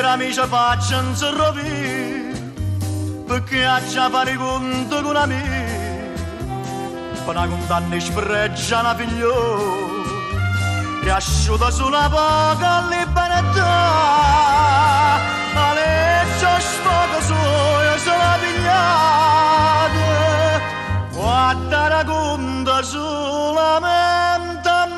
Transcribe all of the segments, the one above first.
amici facciano rovire, perché ha già fare conto con amici, per una condanna e sfreggia una figliola, che asciuta sulla poca libertà, la legge sfoga sua se la pigliate, guarda racconta solamente a me.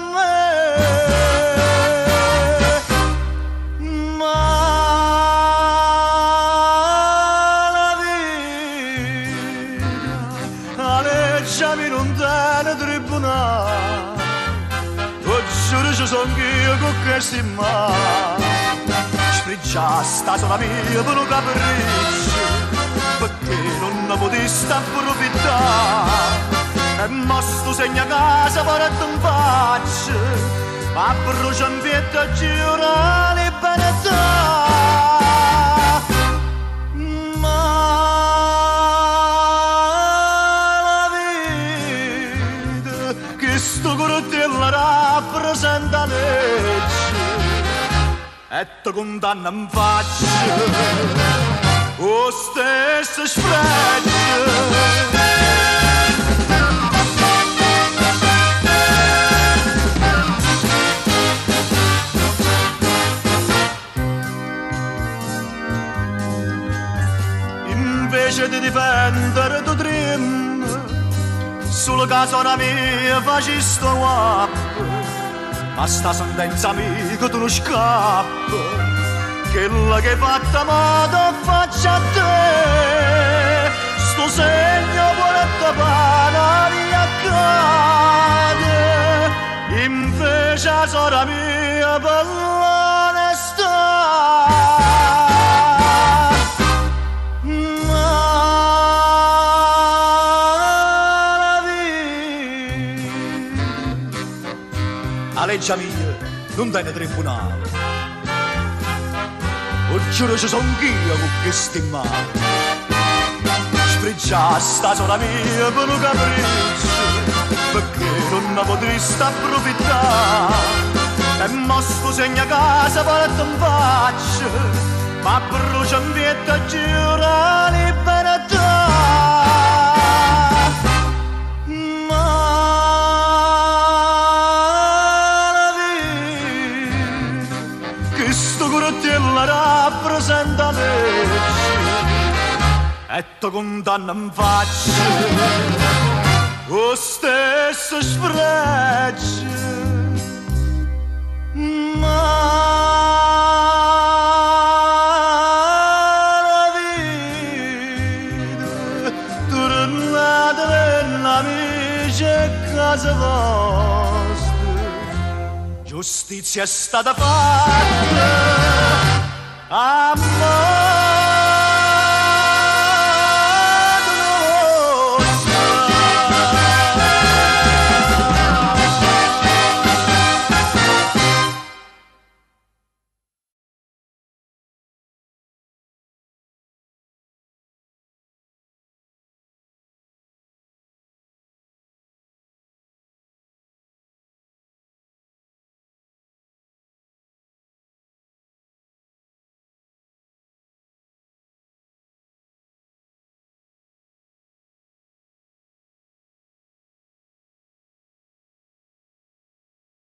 Non tiene tribunale, o giudice sono io con questi mani, sfriggia sta sola mia per un capriccio, perché non ne potessi approfittare, e mostro segna casa per te in faccia, ma brucia in pietta giura libertà. Sto cortello rappresenta legge e ti condanna in faccia o stesso sfregio. Invece di difendere tu tremmi, solo caso una mia faci sto guap, ma sta sentenza amico tu non scappa, quella che fatta modo faccia a te, sto segno vuole tapare via cade, invece la sora mia per l'onestà. La legge mia non tiene tribunale, o giuro ci son io con questi mani, sfriggia sta sola mia per un capriccio, perché non ne potresti approfittare, e mostro segna casa per te in faccia, ma brucia in pietta giura libertà. La rappresenta legge e ti condanna in faccia o stesso sfregio, ma la vita tornate nell'amici e casa vostra, giustizia è stata fatta.